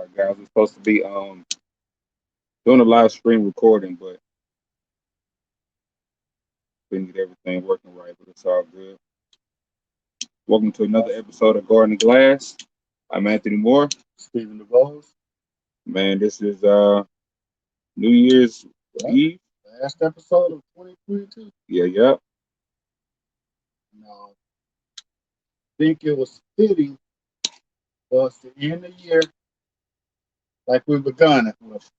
All right, guys, we're supposed to be doing a live stream recording, but we didn't get everything working right, but it's all good. Welcome to another episode of Garden Glass. I'm Anthony Moore. Stephen DeVos. Man, this is New Year's Eve. Last episode of 2022. Yeah. Now, I think it was fitting for us to end the year like we begun it with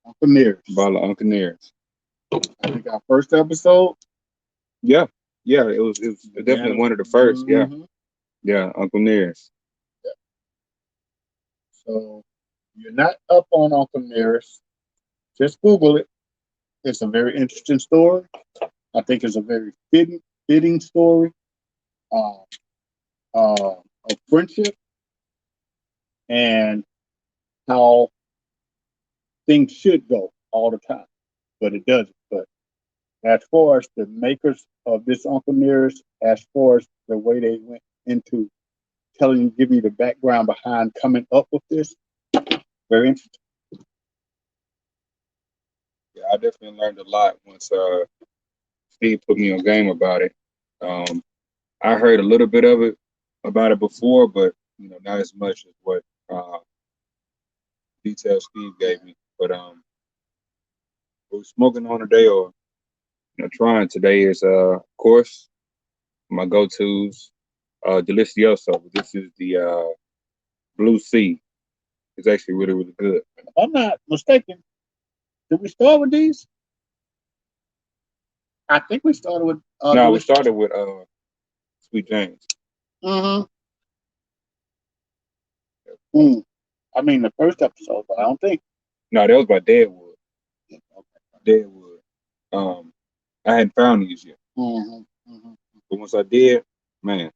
Uncle Nearest. By Uncle Nearest. I think our first episode. Yeah, it was definitely one of the 1st. Yeah, Uncle Nearest. Yeah. So you're not up on Uncle Nearest, just Google it. It's a very interesting story. I think it's a very fitting story of friendship and how things should go all the time, but it doesn't. But as far as the makers of this Uncle Nearest, as far as the way they went into give you the background behind coming up with this, very interesting. Yeah, I definitely learned a lot once Steve put me on game about it. I heard a little bit of it about it before, but not as much as what details Steve gave me. But what we're smoking on today, or trying today, is of course my go-tos, Delicioso. This is the Blue Sea. It's actually really, really good. If I'm not mistaken, did we start with these? I think we started with. No, we started with Sweet James. I mean, the first episode, but I don't think. No, that was by Deadwood. Okay. Deadwood. I hadn't found these yet. But once I did, man,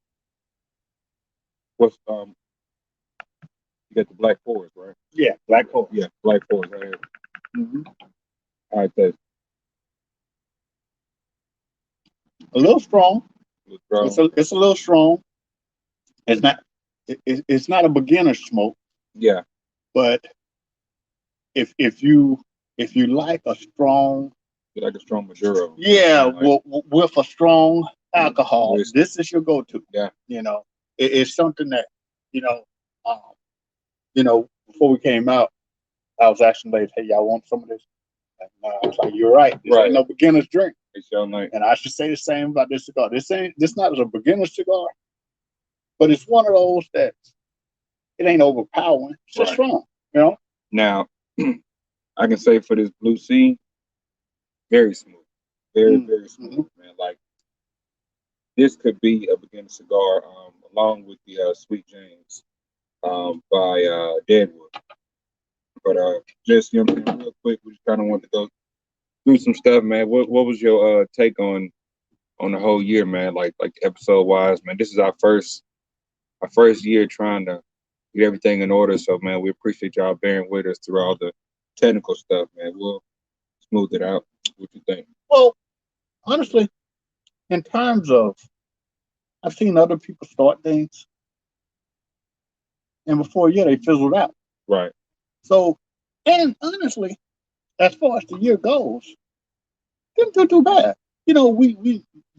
what's you got the Black Forest, right? Yeah, Black Forest. Yeah, Black Forest right here. All right, that's a little strong. It's a little strong. It's not. It's not a beginner smoke. Yeah. But if you like a strong, you like a strong Maduro. Yeah, with a strong alcohol, this is your go-to. Yeah. It's something that before we came out, I was asking ladies, "Hey, y'all want some of this?" And I was like, "You're right. This ain't no beginner's drink." It's your night. And I should say the same about this cigar. This not a beginner's cigar, but it's one of those that it ain't overpowering. It's just strong, Now, I can say for this Blue Sea, very smooth, very smooth, man. Like this could be a beginner cigar, along with the Sweet James, by Deadwood. But just real quick, we just kind of want to go through some stuff, man. What was your take on the whole year, man? Like episode wise, man. This is our first year trying to get everything in order. So, man, we appreciate y'all bearing with us through all the technical stuff, man. We'll smooth it out. What you think? Well, honestly, in terms of, I've seen other people start things, and before a year they fizzled out. Right. So, and honestly, as far as the year goes, didn't do too bad.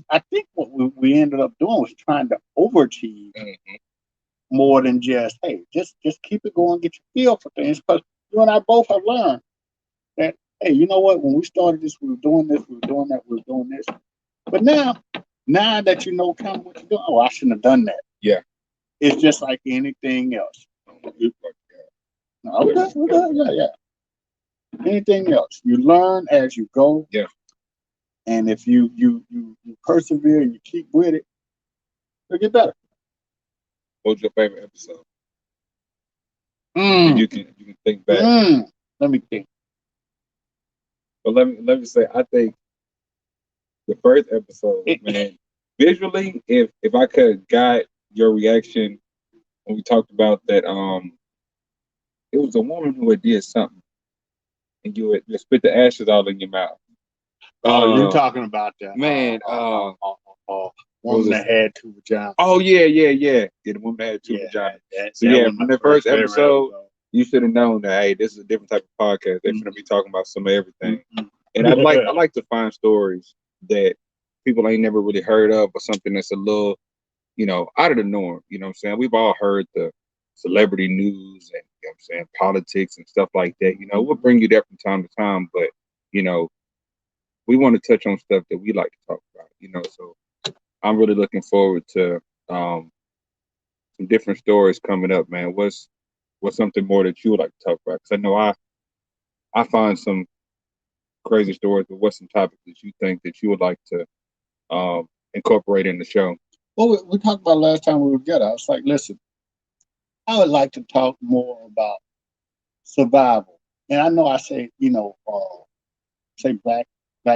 I think what we ended up doing was trying to overachieve more than just, hey, just keep it going, get your feel for things. Because you and I both have learned that, hey, you know what? When we started this, we were doing this, we were doing that, we were doing this. But now that you know kind of what you're doing, I shouldn't have done that. Yeah. It's just like anything else. Okay. Yeah. Anything else, you learn as you go. Yeah. And if you persevere and you keep with it, it'll get better. What was your favorite episode? You can think back. Let me think. But let me say, I think the first episode, man, visually, if I could have got your reaction when we talked about that, it was a woman who had did something, and you would spit the ashes all in your mouth. Oh, you're talking about that, man. Woman that had two vaginas. Oh yeah. The woman that had two vaginas. So from the first episode, you should have known that hey, this is a different type of podcast. They're gonna be talking about some of everything. And I like to find stories that people ain't never really heard of, or something that's a little, out of the norm. You know what I'm saying? We've all heard the celebrity news and politics and stuff like that. We'll bring you that from time to time, but we want to touch on stuff that we like to talk about. So I'm really looking forward to some different stories coming up, man. What's something more that you would like to talk about? Because I know I find some crazy stories, but what's some topics that you think that you would like to incorporate in the show? Well, we talked about last time we were together. I was like, listen, I would like to talk more about survival. And I know I say, say black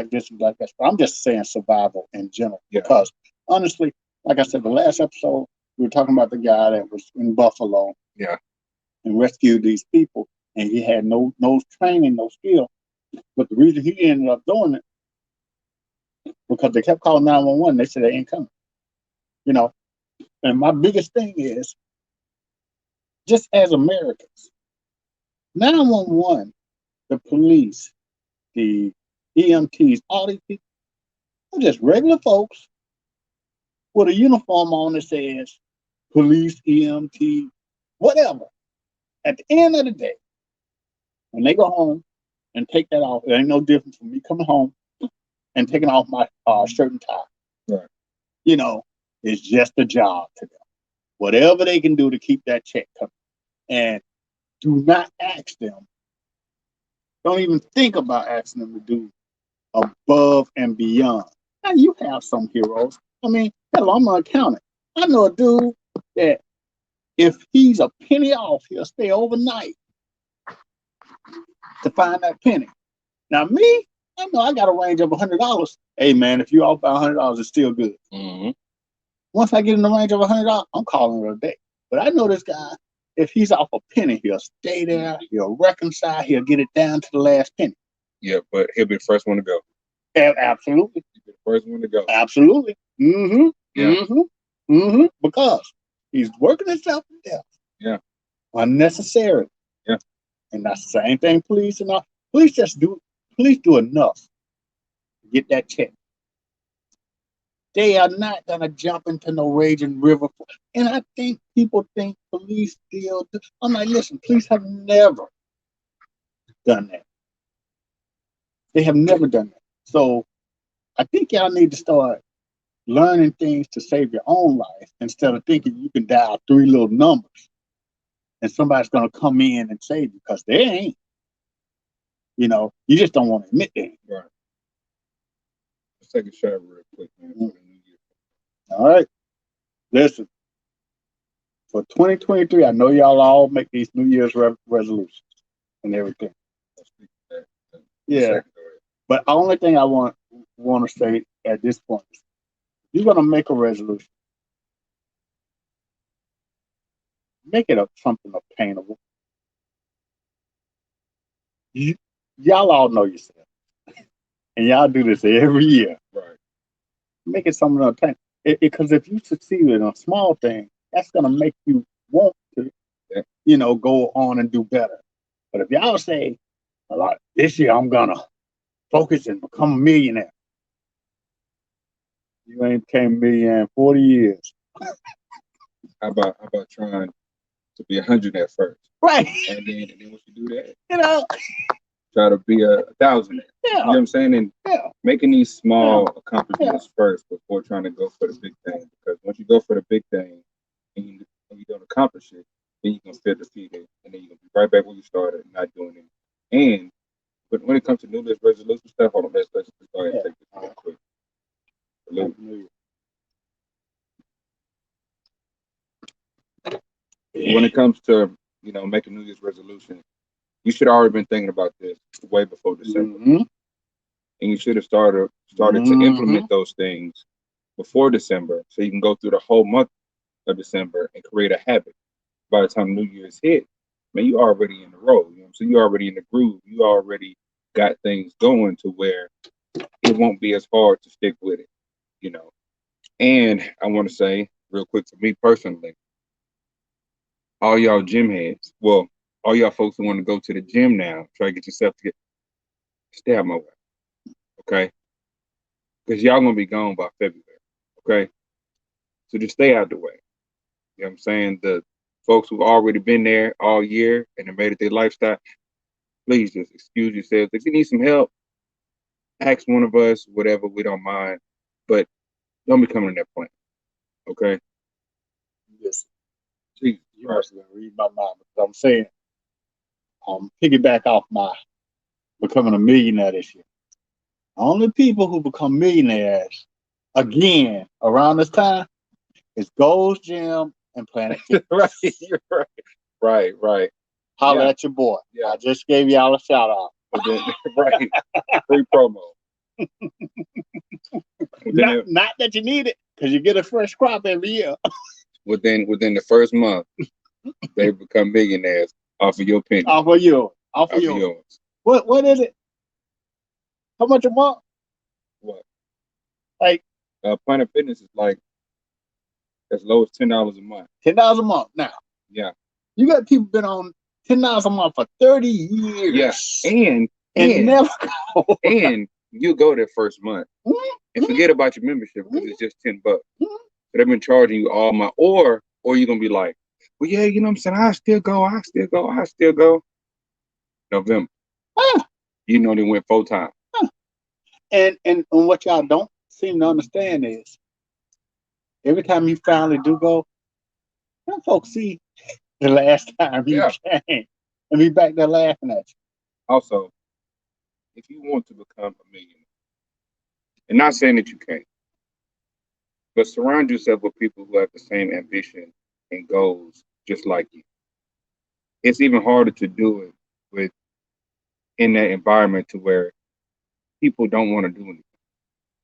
this and black that, but I'm just saying survival in general. Yeah. Because honestly, like I said, the last episode, we were talking about the guy that was in Buffalo. Yeah. And rescued these people. And he had no training, no skill. But the reason he ended up doing it, because they kept calling 911, they said they ain't coming. And my biggest thing is, just as Americans, 911, the police, the EMTs, all these people, are just regular folks with a uniform on that says police, EMT, whatever. At the end of the day, when they go home and take that off, it ain't no different from me coming home and taking off my shirt and tie. Right. It's just a job to them. Whatever they can do to keep that check coming. And do not ask them. Don't even think about asking them to do above and beyond. Now, you have some heroes. I mean, hell, I'm an accountant. I know a dude that if he's a penny off, he'll stay overnight to find that penny. Now, me, I know I got a range of $100. Hey, man, if you off by $100, it's still good. Mm-hmm. Once I get in the range of $100, I'm calling it a day. But I know this guy, if he's off a penny, he'll stay there, he'll reconcile, he'll get it down to the last penny. Yeah, but he'll be the first one to go. Absolutely. He'll be the first one to go. Absolutely. Mm-hmm. Yeah. Mm-hmm. Mm-hmm. Because he's working himself to death. Yeah. Unnecessarily. Yeah. And that's the same thing police and all. Police do enough to get that check. They are not going to jump into no raging river. And I think people think police still do. I'm like, listen, police have never done that. They have never done that. So I think y'all need to start learning things to save your own life instead of thinking you can dial 3 little numbers and somebody's going to come in and save you, because they ain't. You just don't want to admit that. Right. Let's take a shot real quick, man, for the new year. All right. Listen, for 2023, I know y'all all make these New Year's resolutions and everything. Yeah. But the only thing I want to say at this point is, you're going to make a resolution. Make it something obtainable. Y'all all know yourself. And y'all do this every year. Right. Make it something obtainable. Because if you succeed in a small thing, that's going to make you want to, go on and do better. But if y'all say, this year I'm going to focus and become a millionaire, you ain't became a millionaire in 40 years. How about trying to be 100 at first? Right. And then once you do that, try to be 1,000. Yeah. You know what I'm saying? And making these small accomplishments first before trying to go for the big thing. Because once you go for the big thing and you don't accomplish it, then you can feel defeated, and then you can be right back where you started, not doing it. But when it comes to New Year's resolution stuff, hold on, let's go ahead and take this real quick. When it comes to making New Year's resolution, you should have already been thinking about this way before December, and you should have started to implement those things before December, so you can go through the whole month of December and create a habit. By the time New Year's hit, man, you already in the road. So you already in the groove. You already got things going to where it won't be as hard to stick with it. And I want to say real quick for me personally, all y'all gym heads, well, all y'all folks who want to go to the gym now, try to get yourself to stay out my way, okay? Because y'all gonna be gone by February, okay? So just stay out the way. You know what I'm saying? The folks who've already been there all year and have made it their lifestyle, please just excuse yourselves. If you need some help, ask one of us, whatever, we don't mind. But don't be coming to that point, okay? Yes, Jesus you Christ. must have been reading my mind because I'm saying, piggyback off my becoming a millionaire this year. Only people who become millionaires again around this time is Gold's Gym and Planet Fitness. Right, you're right. Right. Holla Yeah. at your boy. Yeah. I just gave y'all a shout out. But then, right, free promo. Not that you need it, because you get a fresh crop every year. Within the first month, they become millionaires off of your penny. Off of you. Off of yours. What is it? How much a month? What? Like Planet Fitness is like as low as $10 a month. $10 a month now. Yeah. You got people been on $10 a month for 30 years. Yeah. And never go. And you go there first month and forget about your membership because it's just $10. But they've been charging you all month, or you're gonna be like, well, yeah, you know what I'm saying? I still go. November. You know they went full time. And what y'all don't seem to understand is every time you finally do go, some folks see the last time you came and be back there laughing at you. Also, if you want to become a millionaire, and not saying that you can't, but surround yourself with people who have the same ambition and goals just like you. It's even harder to do it with in that environment to where people don't want to do anything.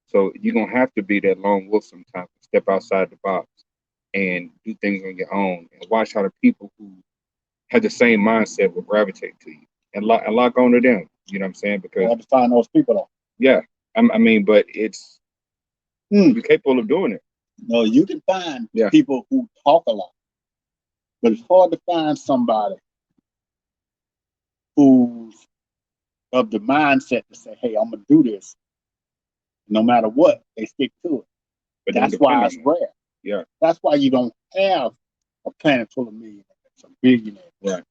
So you're gonna have to be that lone wolf sometimes, step outside the box and do things on your own and watch how the people who have the same mindset will gravitate to you and lock on to them. You know what I'm saying? Because you have to find those people though. Yeah. I mean, but it's you're capable of doing it. No, you can find people who talk a lot, but it's hard to find somebody who's of the mindset to say, hey, I'm gonna do this. No matter what, they stick to it. But that's why it's rare. Yeah. That's why you don't have a planet full of millionaires or billionaires. Right.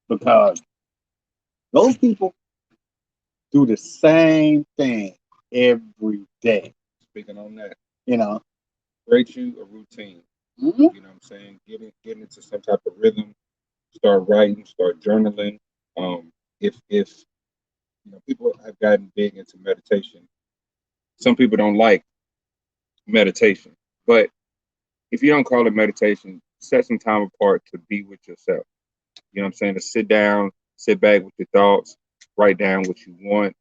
Because those people do the same thing every day. Speaking on that. You know. Create you a routine. Mm-hmm. You know what I'm saying? Get into some type of rhythm. Start writing, start journaling. If you know, people have gotten big into meditation. Some people don't like meditation, but if you don't call it meditation, set some time apart to be with yourself. You know what I'm saying? To sit down, sit back with your thoughts, write down what you want,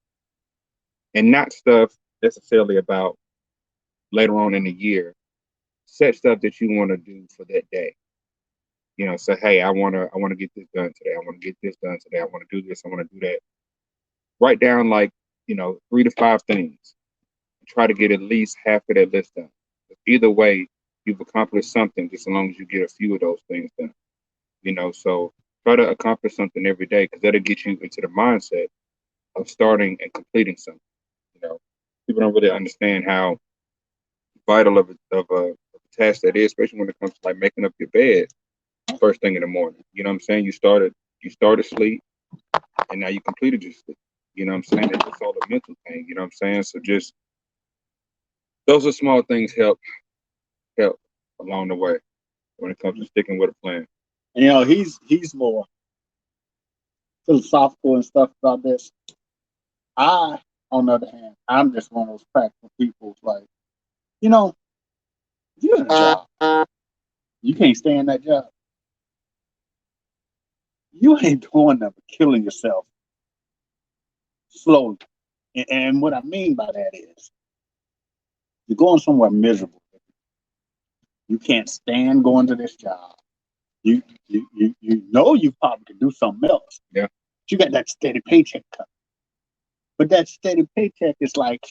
and not stuff necessarily about later on in the year. Set stuff that you want to do for that day. You know, say, hey, I wanna get this done today. I want to get this done today. I want to do this. I want to do that. Write down 3 to 5 things. Try to get at least half of that list done. Either way, you've accomplished something just as long as you get a few of those things done. You know, so try to accomplish something every day because that'll get you into the mindset of starting and completing something. You know, people don't really understand how vital of a task that is, especially when it comes to making up your bed first thing in the morning. You know what I'm saying? You started sleep and now you completed your sleep. You know what I'm saying? It's all a mental thing. You know what I'm saying? So just those are small things help along the way when it comes to sticking with a plan. You know, he's more philosophical and stuff about this. I, on the other hand, I'm just one of those practical people. Like, you know, if you're in a job, you can't stay in that job. You ain't doing nothing but killing yourself slowly. And what I mean by that is you're going somewhere miserable. You can't stand going to this job. You know you probably could do something else. Yeah. But you got that steady paycheck coming. But that steady paycheck is like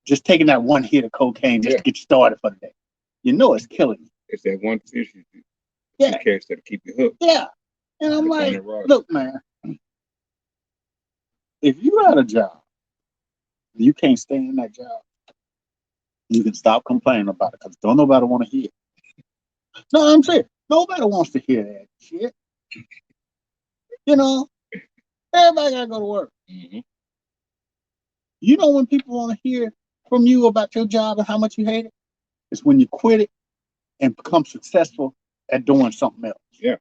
just taking that one hit of cocaine just Yeah. to get you started for the day. You know it's killing you. It's that one fish you Yeah. catch that'll keep you hooked. Yeah. And I'm The like, bunny rod. look, man, if you got a job, you can't stay in that job. You can stop complaining about it because don't nobody want to hear it. No, I'm saying nobody wants to hear that shit. You know, everybody gotta go to work. Mm-hmm. You know when people want to hear from you about your job and how much you hate it? It's when you quit it and become successful at doing something else. Yeah.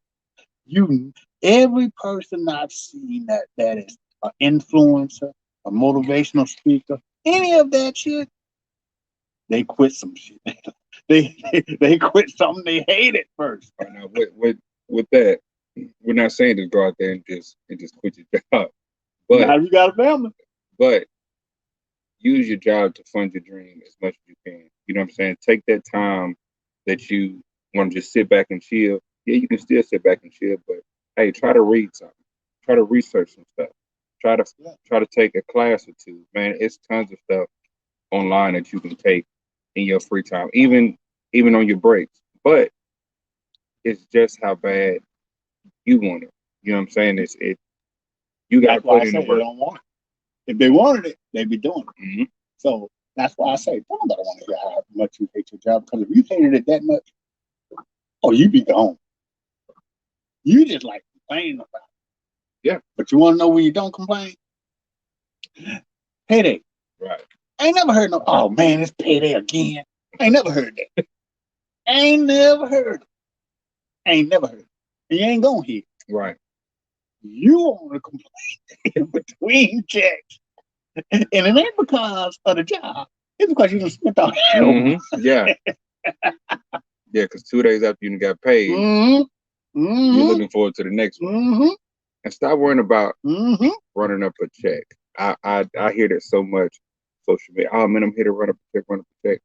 Every person I've seen that is an influencer, a motivational speaker, any of that shit, they quit some shit. they quit something they hated first. Right now, with that, we're not saying to go out there and just quit your job, Now but you got a family. but use your job to fund your dream as much as you can. You know what I'm saying? Take that time that you want to just sit back and chill. Yeah, you can still sit back and chill, but hey, try to read something. Try to research some stuff. Try to take a class or two. Man, it's tons of stuff online that you can take in your free time, even on your breaks. But it's just how bad you want it. You know what I'm saying? You got to That's why I put in say the they work. don't want it. If they wanted it, they'd be doing it. Mm-hmm. So that's why I say nobody want to hear how much you hate your job because if you hated it that much, oh, you'd be gone. You just like complaining about it. Yeah. But you want to know when you don't complain? Payday. Right. I ain't never heard no, oh man, it's payday again. I ain't never heard that. Ain't never heard it. Ain't never heard it. And you ain't gonna hear it. Right. You want to complain in between checks. And it ain't because of the job. It's because you just spent all Mm-hmm. Yeah. Yeah, because 2 days after you got paid, you're looking forward to the next one. And stop worrying about running up a check. I hear that so much social media. Oh man, I'm here to run up a check.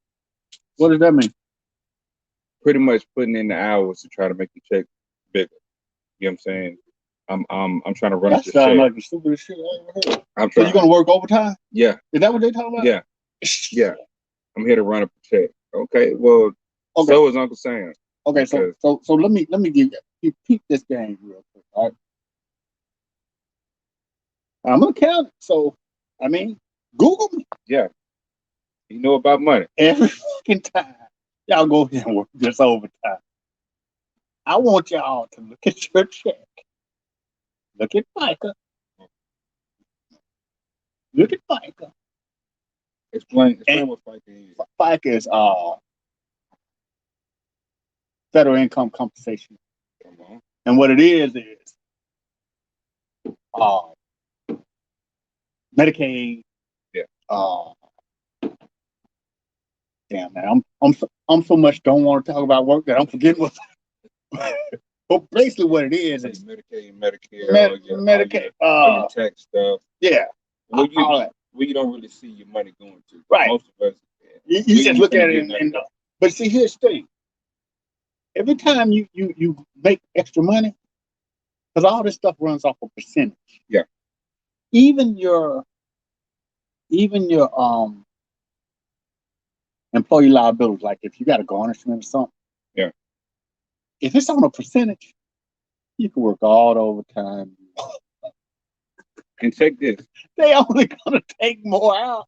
What does that mean? Pretty much putting in the hours to try to make the check bigger. You know what I'm saying? I'm trying to run up the check. That sounds like the stupidest shit I ever heard. I'm So trying. you're gonna work overtime? Yeah. Is that what they talking about? Yeah. Yeah. I'm here to run up a check. Okay. Well, okay. So is Uncle Sam. Okay, so let me give you peep this game real quick, all right? I'm gonna count it. So I mean, Google me. Yeah. You know about money. Every fucking time y'all go here and work this overtime. I want y'all to look at your check. Look at FICA. Look at FICA. Explain what FICA is. FICA is federal income compensation. Come on. And what it is Medicaid. Yeah. Damn man, I'm so much don't want to talk about work that I'm forgetting what. But basically, what it is Medicaid, Medicare, Medicaid, all your tax stuff. Yeah. Where you don't really see your money going to. Right. Most of us. You just look at it and but see, here's the thing. Every time you make extra money, because all this stuff runs off a percentage. Yeah. Even your employee liabilities, like if you got a garnishment or something. Yeah. If it's on a percentage, you can work all the overtime. And check this. They only gonna take more out.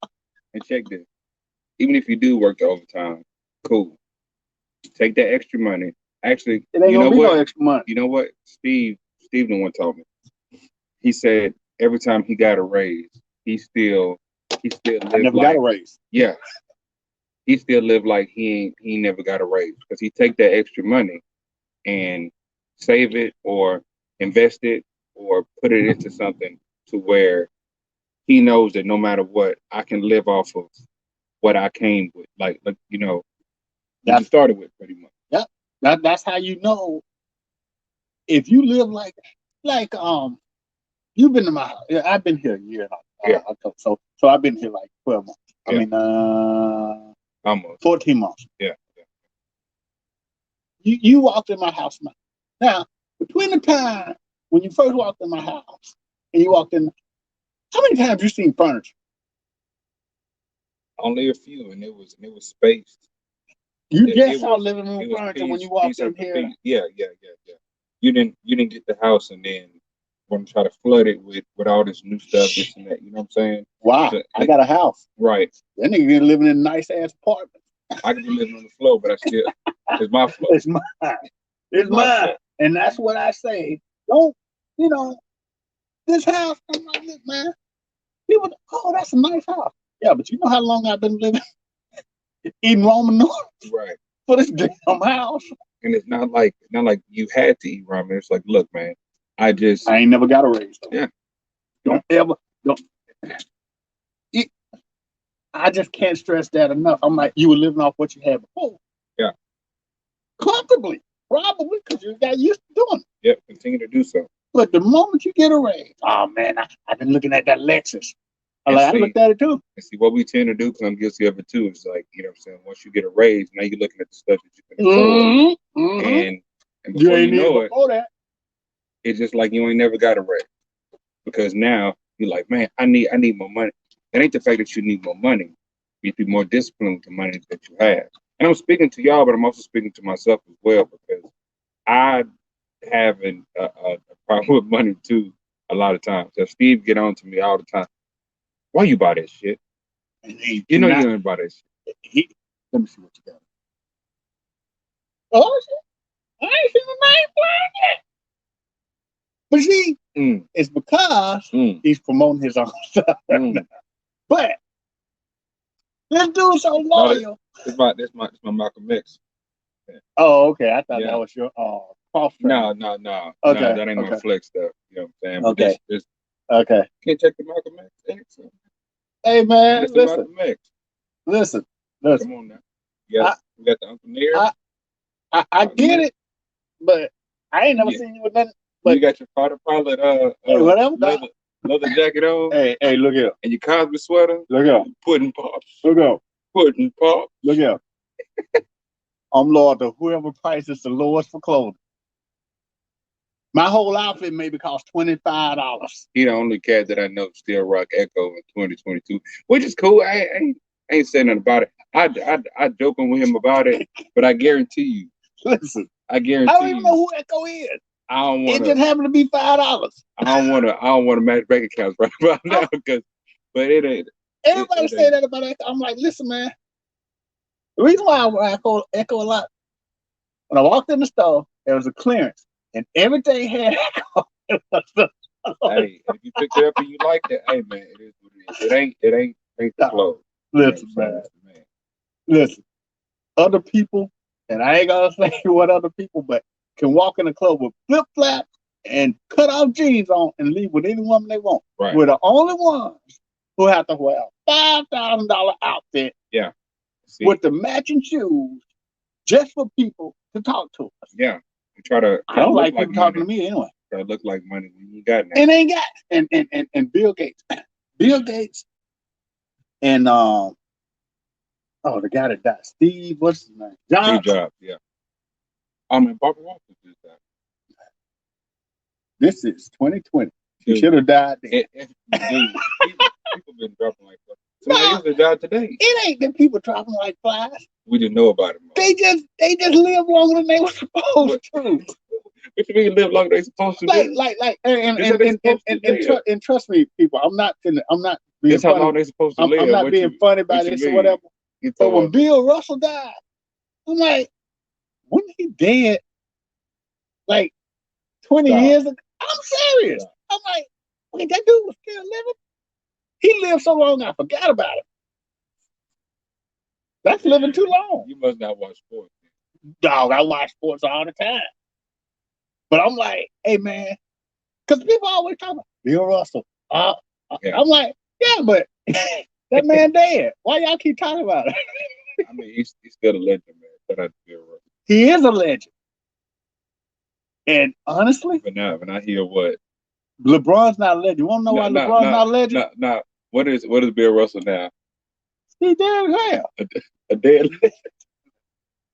And check this. Even if you do work the overtime, cool. Take that extra money. Actually, it ain't gonna be no extra money. You know what? Steve the one told me. He said every time he got a raise, he still lived I never got a raise. Yeah. He still lived like he never got a raise because he take that extra money and save it or invest it or put it into something to where he knows that no matter what, I can live off of what I came with. Like you know, what you started with pretty much. Yeah. That's how you know if you live like you've been to my house. Yeah, I've been here a year. So I've been here like 12 months. Yeah. I mean, almost 14 months. Yeah. You walked in my house now. Now, between the time when you first walked in my house and you walked in, how many times you seen furniture? only a few, and it was spaced. You It, just it saw was living room it was furniture when piece you walked piece in after here. piece. Yeah, yeah, yeah, yeah. You didn't get the house and then want to try to flood it with all this new stuff, this and that. You know what I'm saying? Wow, So, I got a house. right. That nigga been living in a nice ass apartment. I could be living on the floor, but I still it's my floor. It's mine. It's my mine. floor. And that's what I say. Don't, you know, this house, I'm like, look, man, people, oh, that's a nice house. Yeah, but you know how long I've been living eating Roman noodles Right. for this damn house? And it's not like you had to eat ramen. It's like, look, man, I ain't never got a raise. Though. Yeah. Don't ever, don't. It, I just can't stress that enough. I'm like, you were living off what you had before. Yeah. Comfortably, probably, because you got used to doing it. Yep, continue to do so. But the moment you get a raise, oh man, I've been looking at that Lexus. I looked at it too. And see, what we tend to do, because I'm guilty of it too, is like, you know what I'm saying, once you get a raise, now you're looking at the stuff that you can afford. And before you know it, it's just like you ain't never got a raise. Because now you're like, man, I need more money. It ain't the fact that you need more money. You need to be more disciplined with the money that you have. And I'm speaking to y'all, but I'm also speaking to myself as well, because I have a problem with money too a lot of times. So Steve get on to me all the time. Why you buy that shit? You know you don't buy that shit. Let me see what you got. Oh shit! I ain't seen the name flag yet. But see, it's because he's promoting his own stuff. But this dude's so loyal. It's my Malcolm X. Yeah. Oh, okay. I thought that was your cross track. No. Okay. No, that ain't my flex stuff. You know what I'm saying? But okay. Okay. Can't take the Malcolm X. Hey man, listen. Malcolm X. Listen. Come on now. We got the Uncle Newyear. I get it, but I ain't never seen you with nothing. But you got your fighter pilot leather jacket on. Hey, look here. And your Cosby sweater. Look here. Pudding pops. Look here. Pudding pops. Look here. I'm loyal to whoever prices the lowest for clothing. My whole outfit maybe cost $25. He the only cat that I know still rock Echo in 2022, which is cool. I ain't saying nothing about it. I joking with him about it, but I guarantee you. Listen, I guarantee I don't even know who Echo is. I don't want. It just happened to be $5. I don't want to match bank accounts right about now but it ain't. Everybody say that about Echo. I'm like, listen, man. The reason why I call Echo a lot, when I walked in the store, there was a clearance, and everything had Echo. Hey, if you picked it up and you liked it, hey man, it is what it is. It ain't the flow. Listen, man. Listen, other people, and I ain't gonna say what other people, but can walk in the club with flip flops and cut off jeans on and leave with any woman they want. Right. We're the only ones who have to wear a $5,000 outfit. Yeah. With the matching shoes, just for people to talk to us. Yeah. Try to. I don't like people talking to me anyway. Try to look like money when you got nothing. And ain't got and Bill Gates, and the guy that died, Steve, what's his name? Steve Jobs. Yeah. And Barbara Walters did that. This is 2020. He should have died then. People been dropping like that. Somebody used to die today. It ain't that people dropping like flies. We didn't know about it. They just live longer than they were supposed to. What you mean live longer than they supposed to? And trust me, people, I'm not being That's funny. how long they supposed to live. I'm not being funny about this or whatever. But when Bill Russell died, I'm like, wasn't he dead like 20 years ago? I'm serious. I'm like, wait, that dude was still living? He lived so long I forgot about it. That's living too long. You must not watch sports. Dog, I watch sports all the time. But I'm like, hey man, because people always talk about Bill Russell. I'm like, yeah, but that man dead. Why y'all keep talking about it? I mean, he's still a legend, man. Shout out to Bill Russell. He is a legend. And honestly, but I hear what LeBron's not a legend. You want to know why LeBron's not a legend? No. What is Bill Russell now? He's dead as hell. A dead legend.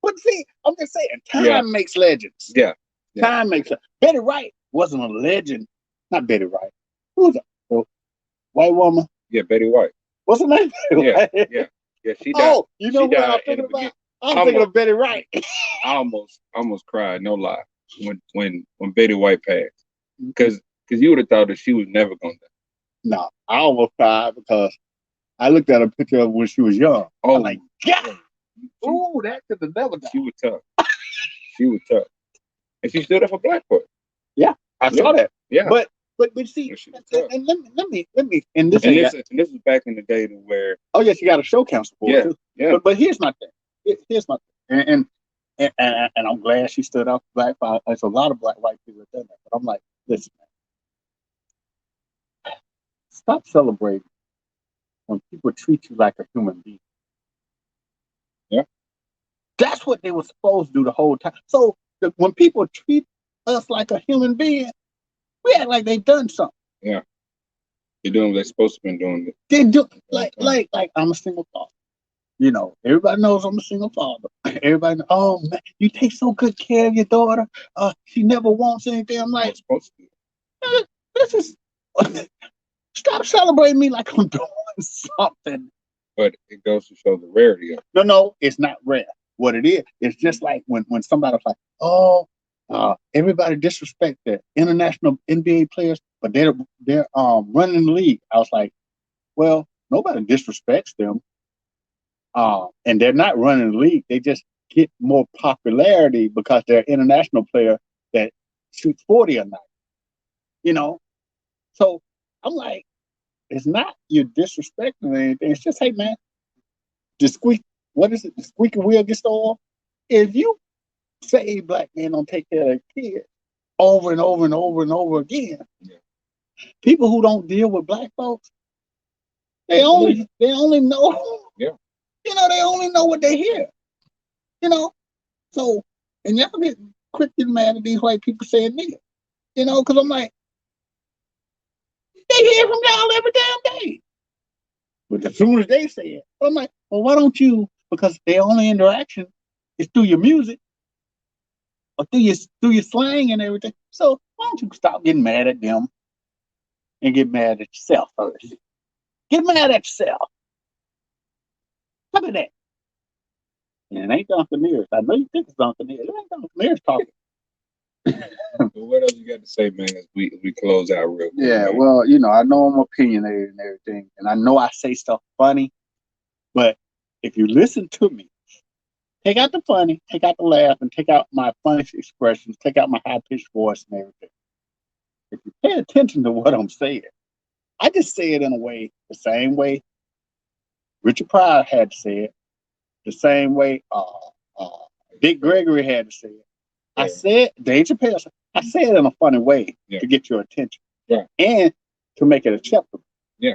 But see, I'm just saying, time makes legends. Yeah. Time makes legends. Betty Wright wasn't a legend. Not Betty Wright. Who was it? The white woman? Yeah, Betty White. What's her name? Yeah. Yeah, she died. Oh, you know She what I'm died in thinking the about? beginning. I'm thinking of Betty Wright. I almost cried. No lie. When Betty White passed, because you would have thought that she was never gonna die. No, I almost cried because I looked at a picture of when she was young. Oh, I'm like, yeah. Ooh, that could have never died. She was tough. She was tough, and she stood up for black folk. Yeah, I saw that. Yeah, but see, and let me, and this is back in the day to where. Oh yeah, she got a show council for it too. Yeah. But here's my thing. Here's my thing. And I'm glad she stood up for black folk. There's a lot of white people that done that. But I'm like, listen, man, stop celebrating when people treat you like a human being. Yeah. That's what they were supposed to do the whole time. So when people treat us like a human being, we act like they've done something. Yeah. They're doing what they're supposed to be doing. They do like I'm a single father. You know, everybody knows I'm a single father. Everybody knows, oh man, you take so good care of your daughter. She never wants anything. I'm like, supposed to. This is stop celebrating me like I'm doing something. But it goes to show the rarity of it. No, it's not rare. What it is, it's just like when somebody's like, oh, everybody disrespect the international NBA players, but they're running the league. I was like, well, nobody disrespects them. And they're not running the league. They just get more popularity because they're an international player that shoots 40 a night. You know? So I'm like, it's not you're disrespecting anything. It's just, hey man, the squeaky wheel gets the oil. If you say black men don't take care of their kids over and over and over and over again, people who don't deal with black folks, they only know you know, they only know what they hear. You know? So, and y'all get quick getting mad at these white people saying nigga. You know, because I'm like, they hear from y'all every damn day. But as soon as they say it, I'm like, well, why don't you, because their only interaction is through your music or through your slang and everything. So why don't you stop getting mad at them and get mad at yourself first? Get mad at yourself. How about that? And it ain't Duncan Mears. I know you think it's Duncan Mears. It ain't Duncan Mears talking. But what else you got to say, man, as we close out real quick? Yeah, man? well, you know, I know I'm opinionated and everything, and I know I say stuff funny, but if you listen to me, take out the funny, take out the laugh, and take out my funny expressions, take out my high-pitched voice and everything. If you pay attention to what I'm saying, I just say it in a way, the same way Richard Pryor had to say it, the same way Dick Gregory had to say it. I said, Dave Chappelle, I say it in a funny way to get your attention and to make it acceptable. Yeah.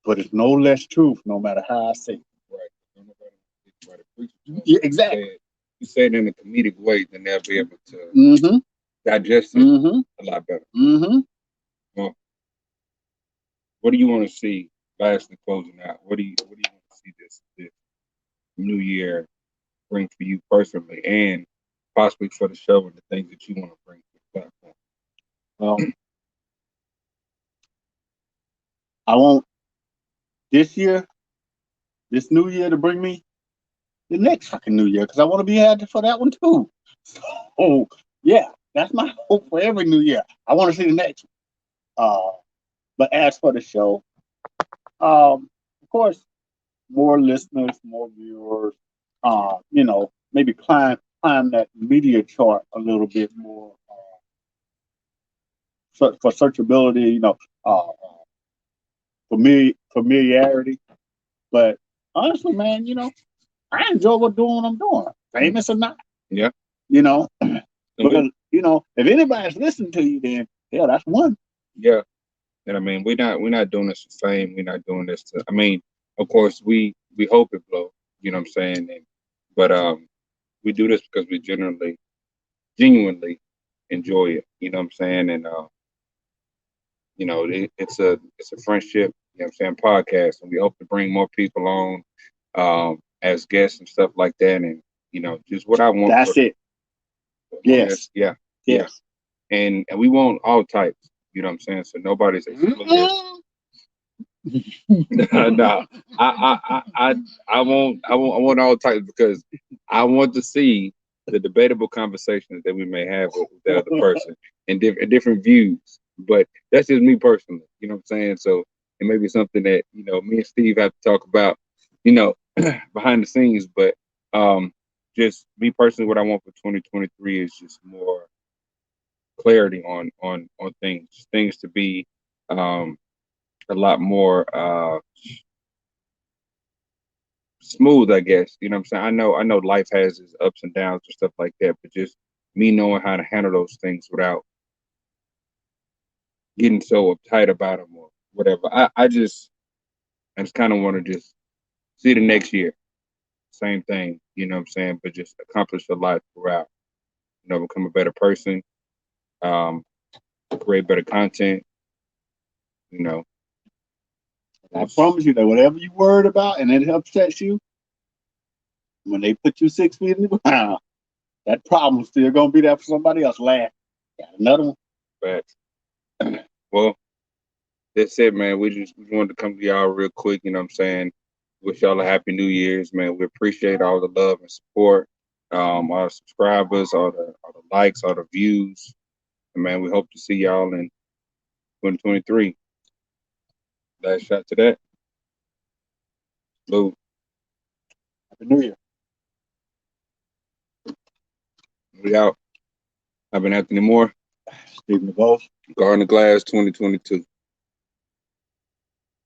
But it's no less truth, no matter how I say it. Right. Yeah, exactly. You say it in a comedic way, then they'll be able to digest it a lot better. Well, what do you want to see? Lastly, closing out. What do you want to see this new year bring for you personally, and possibly for the show and the things that you want to bring to the platform? Well, I want this new year to bring me the next fucking new year, because I want to be happy for that one too. So yeah, that's my hope for every new year. I want to see the next one. But as for the show, of course, more listeners, more viewers. You know, maybe climb that media chart a little bit more for searchability. You know, familiarity. But honestly, man, you know, I enjoy doing what I'm doing, famous or not. Yeah. You know, because you know, if anybody's listening to you, then yeah, that's one. Yeah. And I mean, we're not doing this for fame. We're not doing this to. I mean, of course, we hope it blows. You know what I'm saying? But we do this because we genuinely enjoy it. You know what I'm saying? And you know, it's a friendship. You know what I'm saying? Podcast, and we hope to bring more people on as guests and stuff like that. And you know, just what I want. That's it. Yes. Yeah. And we want all types. You know what I'm saying? So nobody's excluded. No, I want all types because I want to see the debatable conversations that we may have with that other person and different views. But that's just me personally. You know what I'm saying? So it may be something that me and Steve have to talk about. Behind the scenes. But just me personally, what I want for 2023 is just more clarity on things to be a lot more smooth, I guess. You know what I'm saying? I know life has its ups and downs and stuff like that, but just me knowing how to handle those things without getting so uptight about them or whatever. I just kind of want to just see the next year, same thing. You know what I'm saying? But just accomplish a lot throughout. Become a better person, um, create better content. You know, I promise you that whatever you worried about and it upsets you, when they put you 6 feet in the ground, that problem's still gonna be there for somebody else. Laugh. Got another one. facts. Well, that's it, man. We wanted to come to y'all real quick. You know what I'm saying? Wish y'all a happy New Year's, man. We appreciate all the love and support, all the subscribers, all the likes, all the views, and man, we hope to see y'all in 2023. Last shot to that. Lou, Happy New Year. we out. I've been Anthony Moore. Stephen DeVos. Garden of Glass 2022.